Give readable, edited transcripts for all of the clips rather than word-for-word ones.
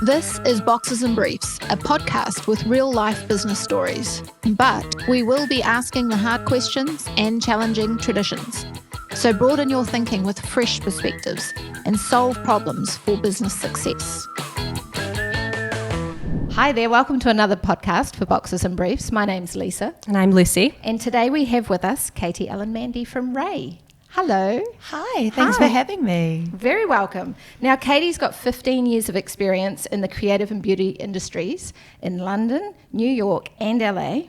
This is Boxes and Briefs, a podcast with real-life business stories. But we will be asking the hard questions and challenging traditions. So broaden your thinking with fresh perspectives and solve problems for business success. Hi there, welcome to another podcast for Boxes and Briefs. My name's Lisa. And I'm Lucy. And today we have with us Katey Mandy from RAAIE. Hello. Hi, thanks for having me. Very welcome. Now, Katey's got 15 years of experience in the creative and beauty industries in London, New York and LA.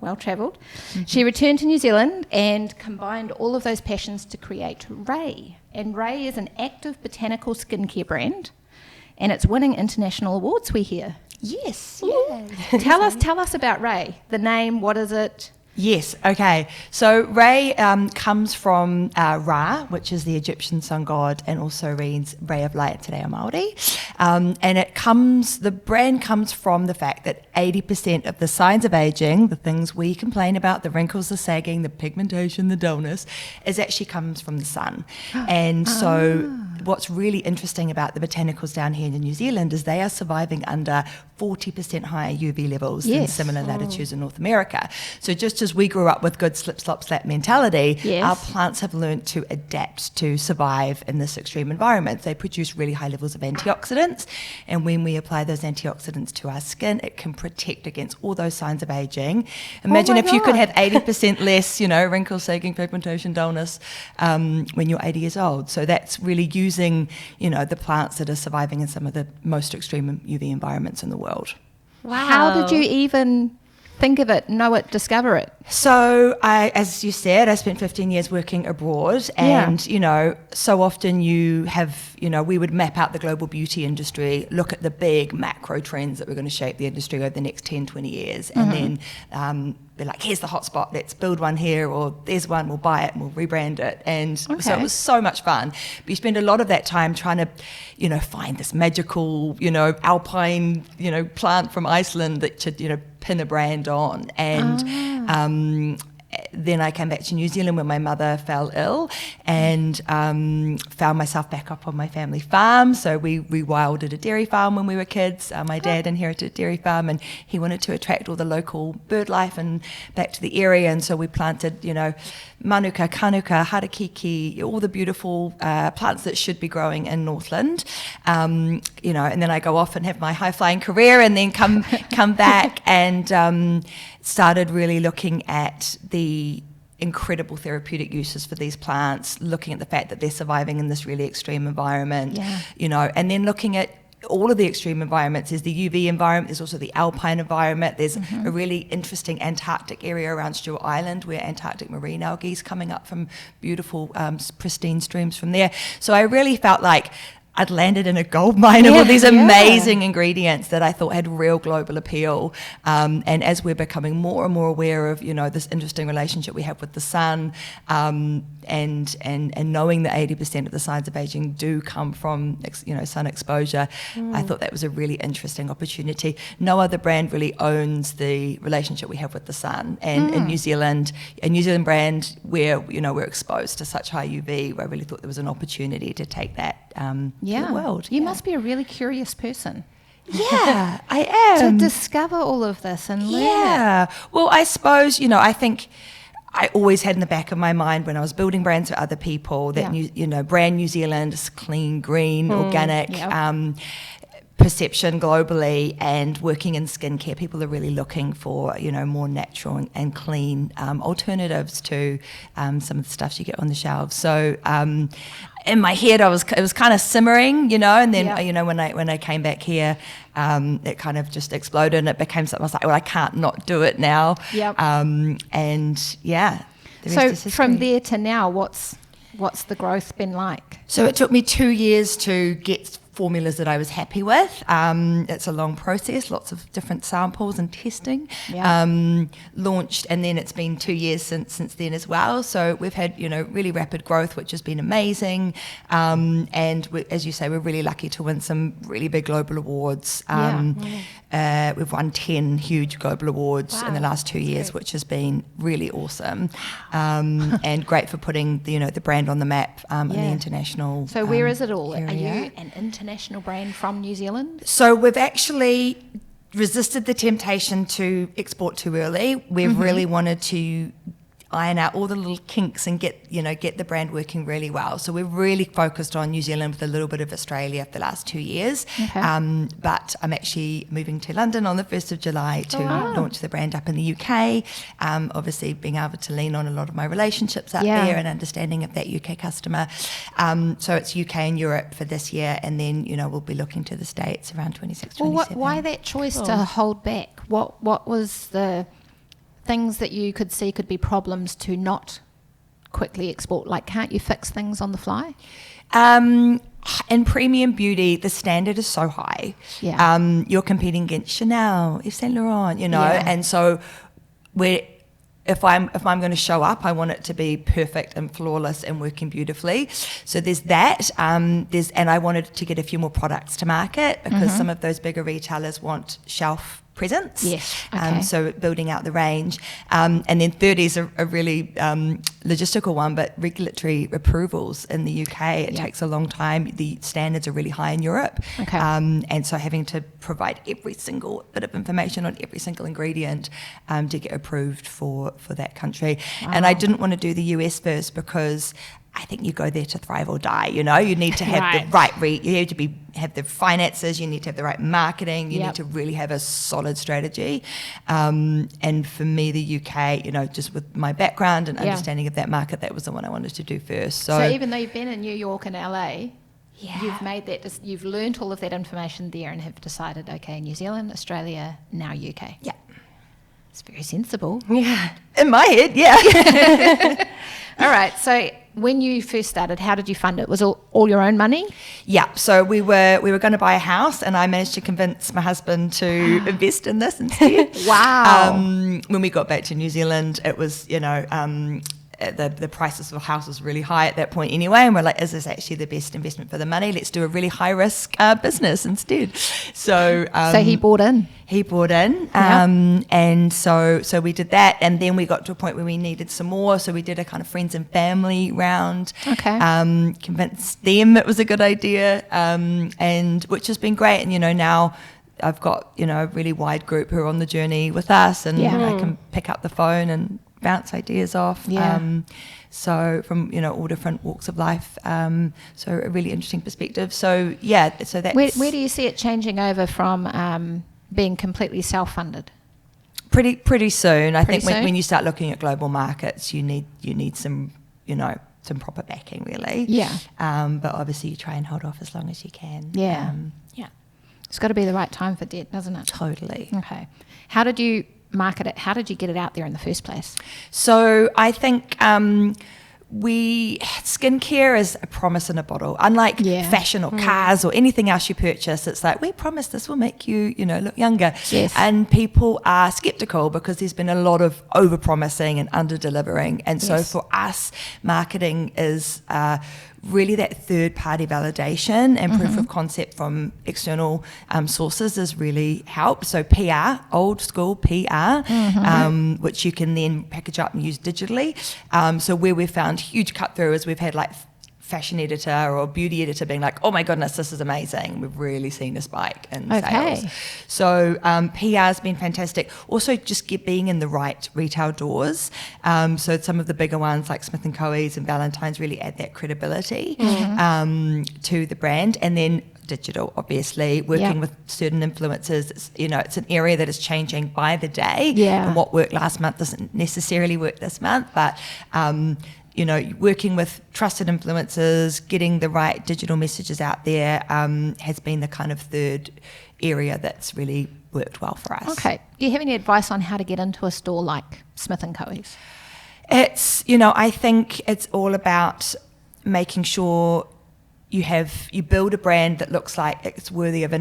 Well travelled. Mm-hmm. She returned to New Zealand and combined all of those passions to create RAAIE. And RAAIE is an active botanical skincare brand, and it's winning international awards, we hear. Yes. Tell us about RAAIE. The name, what is it? Yes, okay. So RAAIE comes from Ra, which is the Egyptian sun god, and also means ray of light today are Māori. And the brand comes from the fact that 80% of the signs of aging, the things we complain about, the wrinkles, the sagging, the pigmentation, the dullness, actually comes from the sun. And so what's really interesting about the botanicals down here in New Zealand is they are surviving under 40% higher UV levels than similar latitudes in North America. So just as we grew up with good slip, slop, slap mentality, our plants have learned to adapt to survive in this extreme environment. They produce really high levels of antioxidants, and when we apply those antioxidants to our skin, it can protect against all those signs of aging. Imagine if you could have 80% less, wrinkles, sagging, pigmentation, dullness when you're 80 years old. So that's really using, the plants that are surviving in some of the most extreme UV environments in the world. Wow. How did you even think of it, know it, discover it? So as you said, I spent 15 years working abroad, and, so often you have, we would map out the global beauty industry, look at the big macro trends that were going to shape the industry over the next 10, 20 years, and then be like, here's the hotspot, let's build one here, or there's one, we'll buy it and we'll rebrand it. And so it was so much fun. But you spend a lot of that time trying to, find this magical, alpine, plant from Iceland that should, pin a brand on. And then I came back to New Zealand when my mother fell ill, and found myself back up on my family farm. So we rewilded a dairy farm when we were kids. My dad inherited a dairy farm, and he wanted to attract all the local bird life and back to the area. And so we planted, manuka, kanuka, harakiki, all the beautiful plants that should be growing in Northland. And then I go off and have my high-flying career, and then come back and started really looking at the incredible therapeutic uses for these plants, looking at the fact that they're surviving in this really extreme environment, and then looking at all of the extreme environments. There's the UV environment, there's also the alpine environment, there's a really interesting Antarctic area around Stewart Island where Antarctic marine algae is coming up from beautiful, pristine streams from there. So I really felt like I'd landed in a gold mine of all these amazing ingredients that I thought had real global appeal. And as we're becoming more and more aware of, this interesting relationship we have with the sun, and knowing that 80% of the signs of aging do come from, sun exposure, I thought that was a really interesting opportunity. No other brand really owns the relationship we have with the sun. And in New Zealand, a New Zealand brand where, we're exposed to such high UV, I really thought there was an opportunity to take that to the world. You must be a really curious person. Yeah, I am. To discover all of this and learn it. Well, I suppose, I think I always had in the back of my mind when I was building brands for other people that, brand New Zealand is clean, green, organic, perception globally, and working in skincare, people are really looking for, more natural and clean alternatives to some of the stuff you get on the shelves. So in my head, it was kind of simmering, and then when I came back here, it kind of just exploded, and it became something I was like, well, I can't not do it now. So from there to now, what's the growth been like? So it took me 2 years to get formulas that I was happy with. It's a long process, lots of different samples and testing. Launched, and then it's been 2 years since then as well. So we've had really rapid growth, which has been amazing. And as you say, we're really lucky to win some really big global awards. We've won 10 huge global awards in the last 2 years, which has been really awesome, and great for putting the brand on the map in the international. So where is it all? area. Are you an international international brand from New Zealand? So we've actually resisted the temptation to export too early. We've really wanted to iron out all the little kinks and get the brand working really well. So we're really focused on New Zealand with a little bit of Australia for the last 2 years. Okay. But I'm actually moving to London on the 1st of July to launch the brand up in the UK. Obviously being able to lean on a lot of my relationships out there and understanding of that UK customer. So it's UK and Europe for this year, and then, we'll be looking to the States around 26, 27. Why that choice to hold back? What was the things that you could see could be problems to not quickly export? Like, can't you fix things on the fly? In premium beauty, the standard is so high. Yeah. You're competing against Chanel, Yves Saint Laurent, and so if I'm going to show up, I want it to be perfect and flawless and working beautifully. So there's that. And I wanted to get a few more products to market because some of those bigger retailers want shelf presence. Yes. Okay. So building out the range. And then 30 is a really logistical one, but regulatory approvals in the UK, it takes a long time. The standards are really high in Europe. Okay. And so having to provide every single bit of information on every single ingredient to get approved for that country. Wow. And I didn't want to do the US first because I think you go there to thrive or die. You need to have you need to have the finances, you need to have the right marketing, you need to really have a solid strategy. And for me, the UK, just with my background and understanding of that market, that was the one I wanted to do first. So even though you've been in New York and LA, you've made that, you've learned all of that information there and have decided, okay, New Zealand, Australia, now UK. Yeah. It's very sensible. Yeah. In my head, yeah. All right. So when you first started, how did you fund it? Was it all your own money? Yeah. So we were going to buy a house, and I managed to convince my husband to invest in this instead. Wow. When we got back to New Zealand, it was, the prices of houses really high at that point anyway, and we're like, is this actually the best investment for the money? Let's do a really high risk business instead. So he bought in. And so we did that, and then we got to a point where we needed some more, so we did a kind of friends and family round. Okay. Convinced them it was a good idea, and which has been great. And now I've got a really wide group who are on the journey with us, and I can pick up the phone and bounce ideas off. So from all different walks of life. So a really interesting perspective. So so that's where do you see it changing over from being completely self-funded? Pretty soon. I think when you start looking at global markets, you need some some proper backing, really. Yeah. But obviously you try and hold off as long as you can. Yeah. It's got to be the right time for debt, doesn't it? Totally. Okay. How did you market it? How did you get it out there in the first place? So I think skincare is a promise in a bottle. Unlike fashion or cars or anything else you purchase, it's like, we promise this will make you, look younger. Yes. And people are skeptical because there's been a lot of over-promising and under-delivering. And so for us, marketing is really that third-party validation and proof of concept from external sources has really helped. So PR, old school PR, which you can then package up and use digitally. So where we've found huge cut-through is we've had like fashion editor or beauty editor being like, oh my goodness, this is amazing. We've really seen a spike in sales. So PR has been fantastic. Also just being in the right retail doors. So some of the bigger ones like Smith & Co.'s and Valentine's really add that credibility to the brand. And then digital, obviously, working with certain influencers. It's an area that is changing by the day. And what worked last month doesn't necessarily work this month, but working with trusted influencers, getting the right digital messages out there has been the kind of third area that's really worked well for us. Okay. Do you have any advice on how to get into a store like Smith & Co.'s? It's, I think it's all about making sure you build a brand that looks like it's worthy of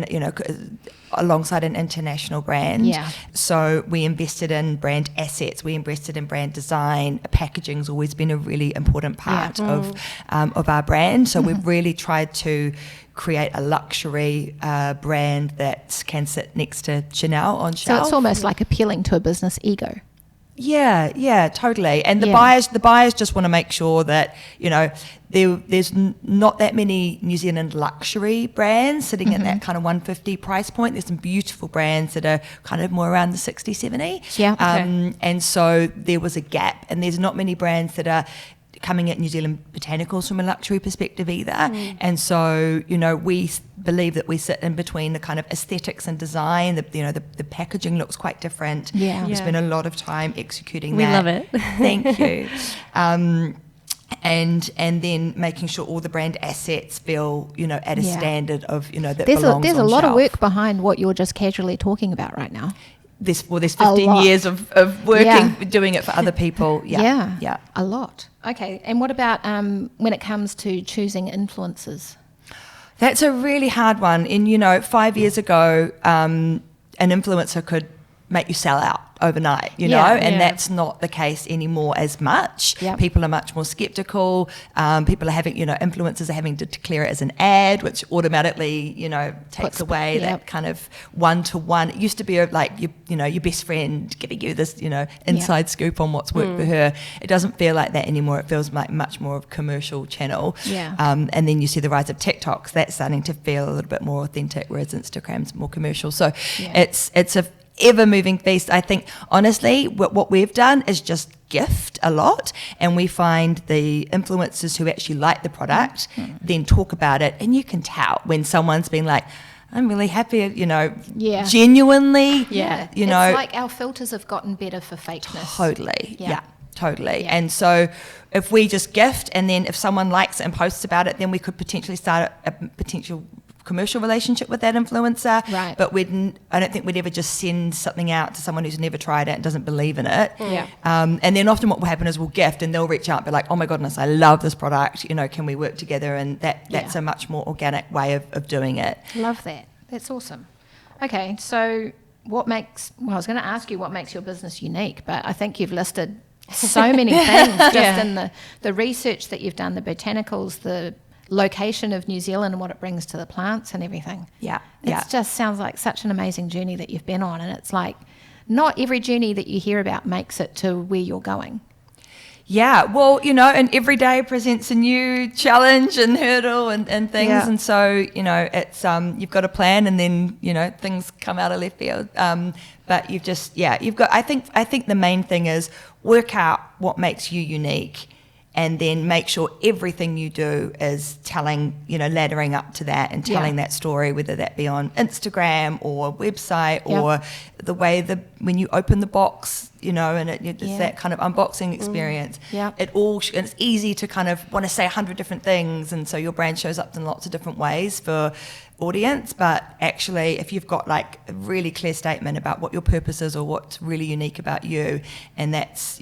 alongside an international brand. So we invested in brand assets, we invested in brand design. Packaging's always been a really important part of our brand. So we've really tried to create a luxury brand that can sit next to Chanel on shelf. So it's almost like appealing to a business ego. Yeah, totally. And the buyers just want to make sure that, there's not that many New Zealand luxury brands sitting at that kind of 150 price point. There's some beautiful brands that are kind of more around the 60, 70. Yeah. Okay. And so there was a gap, and there's not many brands that are coming at New Zealand botanicals from a luxury perspective either. And so, we believe that we sit in between the kind of aesthetics and design. The packaging looks quite different. Yeah. We spend a lot of time executing We that. love it. Thank you. And then making sure all the brand assets feel, at a standard of, that There's belongs a on lot shelf. of work behind what you're just casually talking about right now. There's 15 years of working, doing it for other people. Yeah. A lot. Okay. And what about when it comes to choosing influencers? That's a really hard one. And, 5 years ago, an influencer could make you sell out overnight, and that's not the case anymore as much. Yep. People are much more skeptical. People are having, influencers are having to declare it as an ad, which automatically, takes away that kind of one-to-one. It used to be like your best friend giving you this, inside scoop on what's worked for her. It doesn't feel like that anymore. It feels like much more of a commercial channel. Yeah. And then you see the rise of TikToks. That's starting to feel a little bit more authentic, whereas Instagram's more commercial. So it's a ever-moving feast. I think, honestly, what we've done is just gift a lot, and we find the influencers who actually like the product then talk about it, and you can tell when someone's been like, I'm really happy, genuinely. Yeah. It's like our filters have gotten better for fakeness. Totally. Yeah. Totally. Yeah. And so if we just gift, and then if someone likes it and posts about it, then we could potentially start a potential commercial relationship with that influencer. Right. But I don't think we'd ever just send something out to someone who's never tried it and doesn't believe in it. Yeah. And then often what will happen is we'll gift, and they'll reach out and be like, oh my goodness, I love this product, can we work together? And that's a much more organic way of doing it. Love that. That's awesome. Okay, so I was going to ask you what makes your business unique, but I think you've listed so many things just in the research that you've done, the botanicals, the location of New Zealand and what it brings to the plants and everything. Yeah. It just sounds like such an amazing journey that you've been on, and it's like not every journey that you hear about makes it to where you're going. Yeah, well, and every day presents a new challenge and hurdle and things. Yeah. And so, it's you've got a plan, and then, things come out of left field. But you've got, I think the main thing is work out what makes you unique, and then make sure everything you do is telling, laddering up to that and telling that story, whether that be on Instagram or website or the way when you open the box, and it's that kind of unboxing experience. And it's easy to kind of want to say 100 different things, and so your brand shows up in lots of different ways for audience. But actually, if you've got like a really clear statement about what your purpose is or what's really unique about you, and that's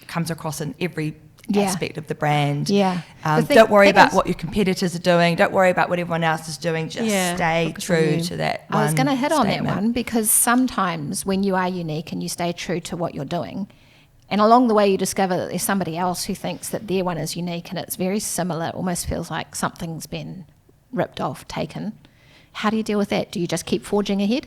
comes across in every aspect of the brand. Don't worry about what your competitors are doing. Don't worry about what everyone else is doing. Just stay true to that one. I was going to hit statement. on that one, because sometimes when you are unique and you stay true to what you're doing, and along the way you discover that there's somebody else who thinks that their one is unique and it's very similar, it almost feels like something's been ripped off, taken. How do you deal with that? Do you just keep forging ahead?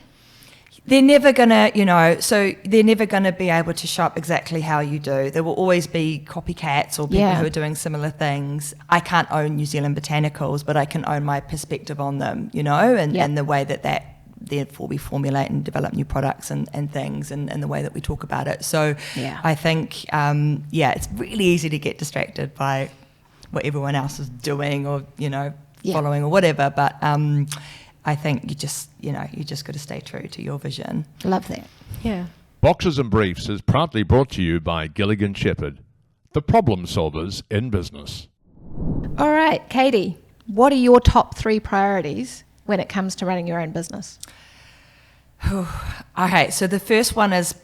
They're never gonna, they're never gonna be able to show up exactly how you do. There will always be copycats or people who are doing similar things. I can't own New Zealand botanicals, but I can own my perspective on them, and the way that therefore we formulate and develop new products and things, and the way that we talk about it. So I think, it's really easy to get distracted by what everyone else is doing or, following or whatever. But I think you just got to stay true to your vision. Love that. Yeah. Boxes and Briefs is proudly brought to you by Gilligan Shepherd, the problem solvers in business. All right, Katey, what are your top 3 priorities when it comes to running your own business? Okay, so the first one is,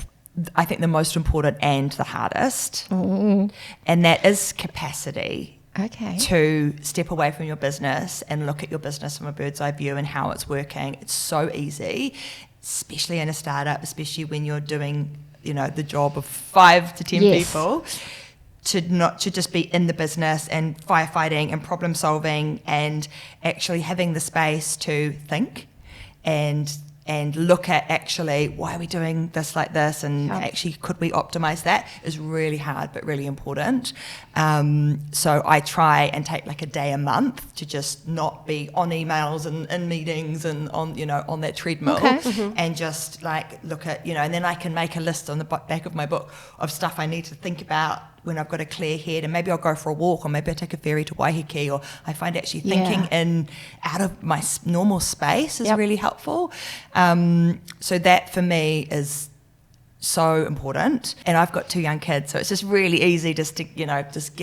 I think, the most important and the hardest, and that is capacity. Okay. To step away from your business and look at your business from a bird's eye view and how it's working. It's so easy, especially in a startup, especially when you're doing, the job of 5 to 10 people, to just be in the business and firefighting and problem solving and actually having the space to think and and look at actually why are we doing this like this, and actually could we optimize that, is really hard but really important. So I try and take like a day a month to just not be on emails and meetings and on, you know, on that treadmill, and just like look at, you know, and then I can make a list on the back of my book of stuff I need to think about when I've got a clear head, and maybe I'll go for a walk, or maybe I take a ferry to Waiheke, or I find actually thinking in out of my normal space is really helpful. So that for me is so important. And I've got 2 young kids, so it's just really easy just to, you know, just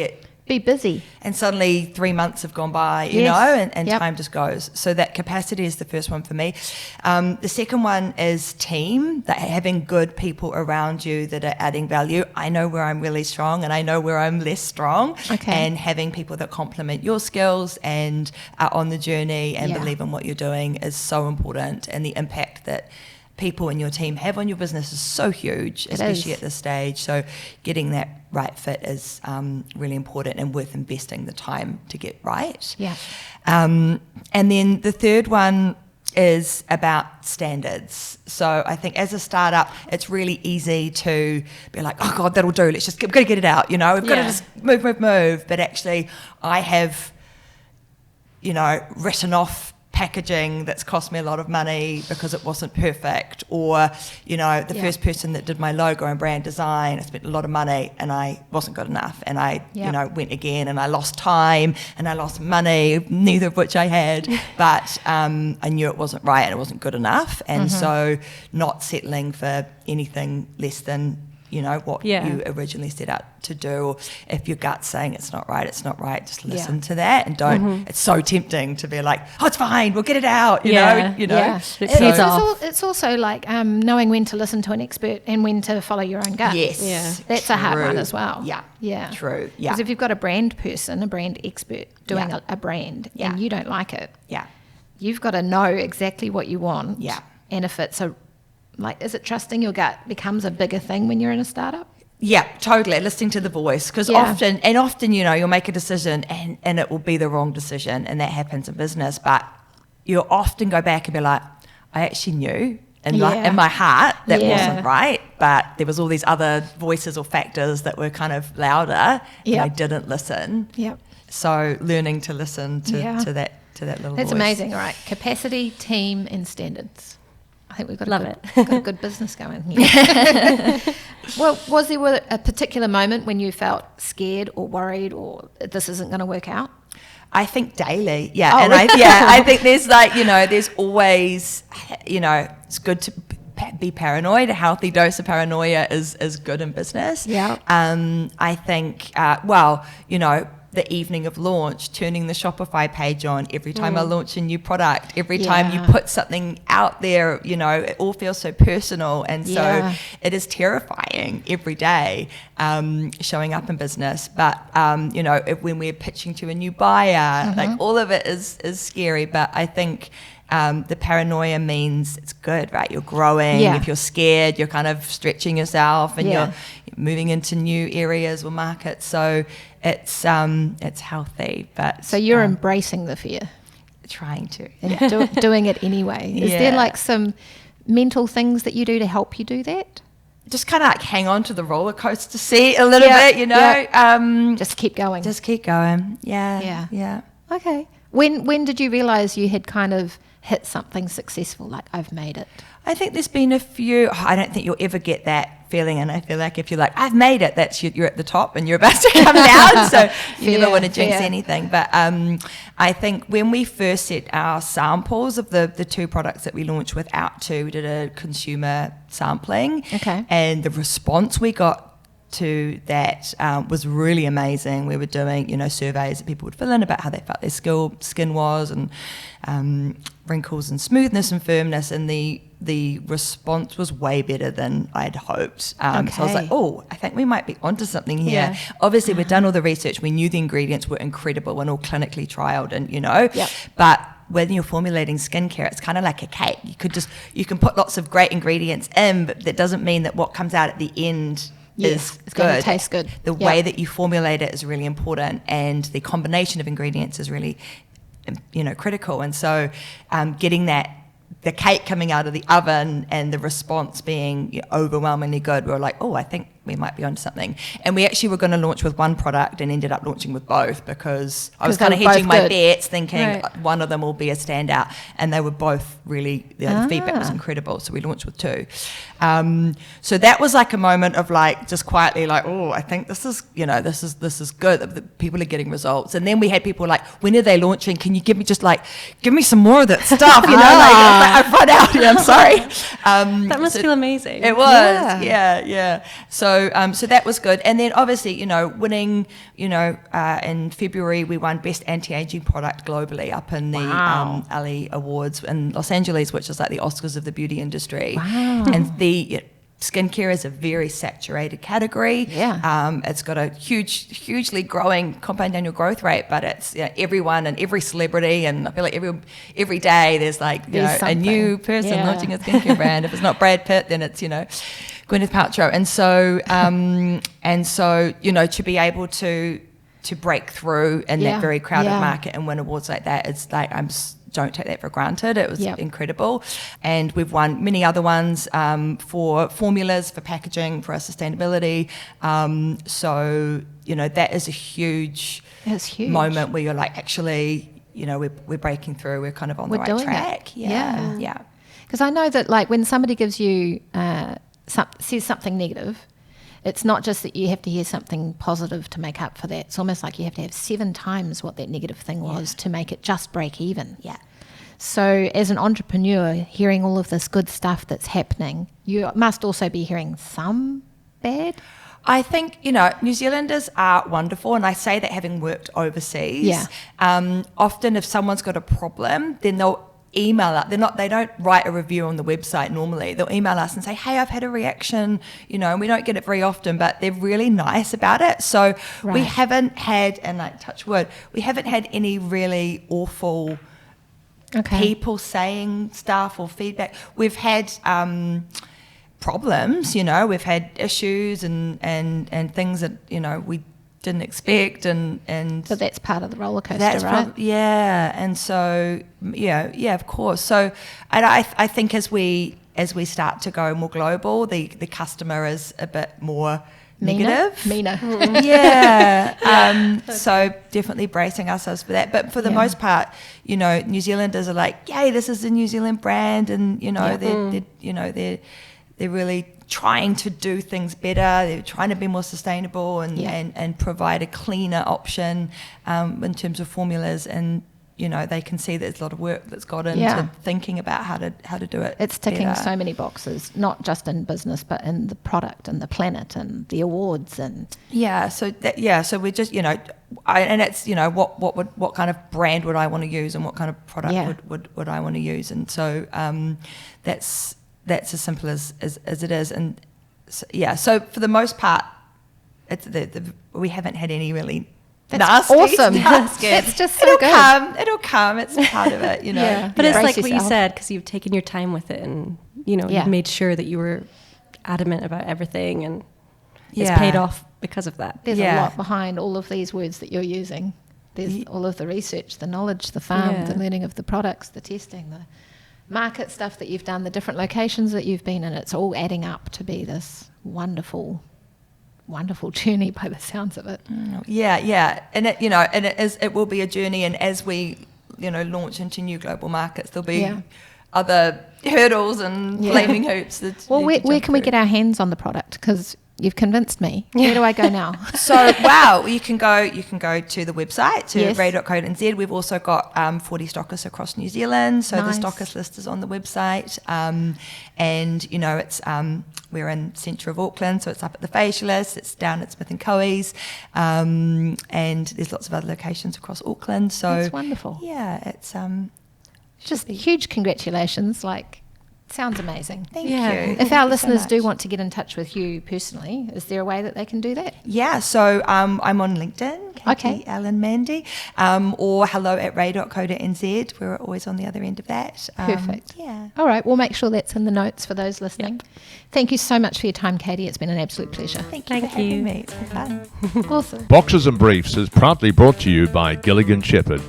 be busy. And suddenly 3 months have gone by, you know, and time just goes. So that capacity is the first one for me. The second one is team, that having good people around you that are adding value. I know where I'm really strong and I know where I'm less strong. And having people that complement your skills and are on the journey and believe in what you're doing is so important. And the impact that people in your team have on your business is so huge, especially at this stage. So getting that right fit is really important and worth investing the time to get right. And then the third one is about standards. So I think as a startup, it's really easy to be like, oh God, that'll do. We've got to get it out, you know, we've got to just move. But actually I have, you know, written off packaging that's cost me a lot of money because it wasn't perfect, or, you know, the first person that did my logo and brand design, I spent a lot of money and I wasn't good enough, and I you know, went again, and I lost time and I lost money, neither of which I had, but I knew it wasn't right and it wasn't good enough, and so not settling for anything less than, you know, what you originally set out to do. Or if your gut's saying it's not right, just listen to that, and don't. It's so tempting to be like, oh, it's fine, we'll get it out, you know. It's also like knowing when to listen to an expert and when to follow your own gut. That's a hard one as well. True. Because if you've got a brand person, a brand expert doing a brand, and you don't like it, you've got to know exactly what you want. And if it's like, is it trusting your gut becomes a bigger thing when you're in a startup? Yeah, totally. Listening to the voice, because often, you know, you'll make a decision and it will be the wrong decision, and that happens in business. But you'll often go back and be like, I actually knew in my heart that wasn't right, but there was all these other voices or factors that were kind of louder, and I didn't listen. So learning to listen to that little voice. That's amazing, right? Capacity, team, and standards. I think we've got a good business going here. Well, was there a particular moment when you felt scared or worried or this isn't going to work out? I think daily, I think there's like, you know, there's always, you know, it's good to be paranoid. A healthy dose of paranoia is good in business. I think, you know, the evening of launch, turning the Shopify page on every time I launch a new product, every time you put something out there, you know, it all feels so personal, and so it is terrifying every day showing up in business. But you know, when we're pitching to a new buyer, like all of it is scary, but I think the paranoia means it's good, right? You're growing. If you're scared, you're kind of stretching yourself, and you're moving into new areas or markets. So it's healthy. But so you're embracing the fear, trying to, and doing it anyway. Is there like some mental things that you do to help you do that? Just kind of like hang on to the roller coaster seat a little bit, you know. Just keep going. Yeah. Okay. When did you realise you had kind of hit something successful, like I've made it? I think there's been a few. I don't think you'll ever get that feeling, and I feel like if you're like, I've made it, that's you're at the top and you're about to come down, so you never want to jinx anything. But I think when we first set our samples of the 2 products that we launched with Out2, we did a consumer sampling, and the response we got to that was really amazing. We were doing, you know, surveys that people would fill in about how they felt their skin was, and wrinkles and smoothness and firmness, and the response was way better than I'd hoped. So I was like, oh, I think we might be onto something here. Obviously, we'd done all the research. We knew the ingredients were incredible and all clinically trialed, and, you know, but when you're formulating skincare, it's kind of like a cake. You can put lots of great ingredients in, but that doesn't mean that what comes out at the end is it's good. going to taste good. The way that you formulate it is really important, and the combination of ingredients is really, you know, critical. And so getting that the cake coming out of the oven and the response being overwhelmingly good, we were like, oh, I think we might be onto something. And we actually were going to launch with one product and ended up launching with both because I was kind of hedging my bets, thinking one of them will be a standout. And they were both really, the feedback was incredible. So we launched with two. So that was like a moment of like just quietly like, oh, I think this is good. The people are getting results. And then we had people like, when are they launching? Can you give me some more of that stuff? I've run out. I'm sorry. That must feel amazing. It was. Yeah. So that was good. And then obviously, winning, in February we won Best Anti-Aging Product globally up in the RAAIE Awards in Los Angeles, which is like the Oscars of the beauty industry. Wow. And the skincare is a very saturated category. Yeah. It's got a hugely growing compound annual growth rate, but it's everyone and every celebrity, and I feel like every day there's like a new person launching a skincare brand. If it's not Brad Pitt, then it's Gwyneth Paltrow. And so to be able to break through in that very crowded market and win awards like that, it's like don't take that for granted. It was incredible. And we've won many other ones for formulas, for packaging, for our sustainability. So, that is a huge moment where you're like, actually, we're breaking through. We're kind of on the right track. Yeah. Because I know that like when somebody gives you, says something negative, it's not just that you have to hear something positive to make up for that. It's almost like you have to have 7 times what that negative thing was to make it just break even. Yeah. So as an entrepreneur, hearing all of this good stuff that's happening, you must also be hearing some bad. I think, New Zealanders are wonderful, and I say that having worked overseas. Yeah. Often if someone's got a problem, then they'll email us. They don't write a review on the website normally. They'll email us and say, hey, I've had a reaction, and we don't get it very often, but they're really nice about it. So we haven't had, and like touch wood, we haven't had any really awful people saying stuff or feedback. We've had problems, we've had issues and things that, we didn't expect, but that's part of the roller coaster, right? And so of course. So I think as we start to go more global, the customer is a bit more negative. Meaner. So definitely bracing ourselves for that. But for the most part, New Zealanders are like, yay, this is a New Zealand brand, and they're really trying to do things better. They're trying to be more sustainable and provide a cleaner option in terms of formulas. And they can see there's a lot of work that's got into thinking about how to do it. It's ticking better. So many boxes, not just in business, but in the product and the planet and the awards and So we're just and it's what kind of brand would I want to use and what kind of product would I want to use, and so that's as simple as it is. And so for the most part, it's we haven't had any really nasty awesome stuff. It's just so good. It'll come. It's part of it, But it's like what you said, because you've taken your time with it, and you've made sure that you were adamant about everything, and it's paid off because of that. There's a lot behind all of these words that you're using. There's all of the research, the knowledge, the farm, the learning of the products, the testing, the market stuff that you've done, the different locations that you've been in. It's all adding up to be this wonderful journey by the sounds of it. And it will be a journey, and as we launch into new global markets, there'll be other hurdles and flaming hoops that where can we get our hands on the product? Because you've convinced me. Where do I go now? So, you can go to the website, to RAAIE.co.nz. We've also got 40 stockists across New Zealand, so the stockist list is on the website. It's we're in centre of Auckland, so it's up at the Facialist, it's down at Smith & Coe's, and there's lots of other locations across Auckland. So that's wonderful. Yeah, it's just huge congratulations. Sounds amazing. Thank you. If our listeners do want to get in touch with you personally, is there a way that they can do that? Yeah, so I'm on LinkedIn, Katey Mandy, or hello@RAAIE.co.nz. We're always on the other end of that. Perfect. All right, we'll make sure that's in the notes for those listening. Yep. Thank you so much for your time, Katey. It's been an absolute pleasure. Thank you for having me. It's been fun. Awesome. Boxes and Briefs is proudly brought to you by Gilligan Shepherd,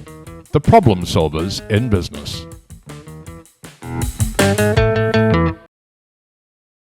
the problem solvers in business.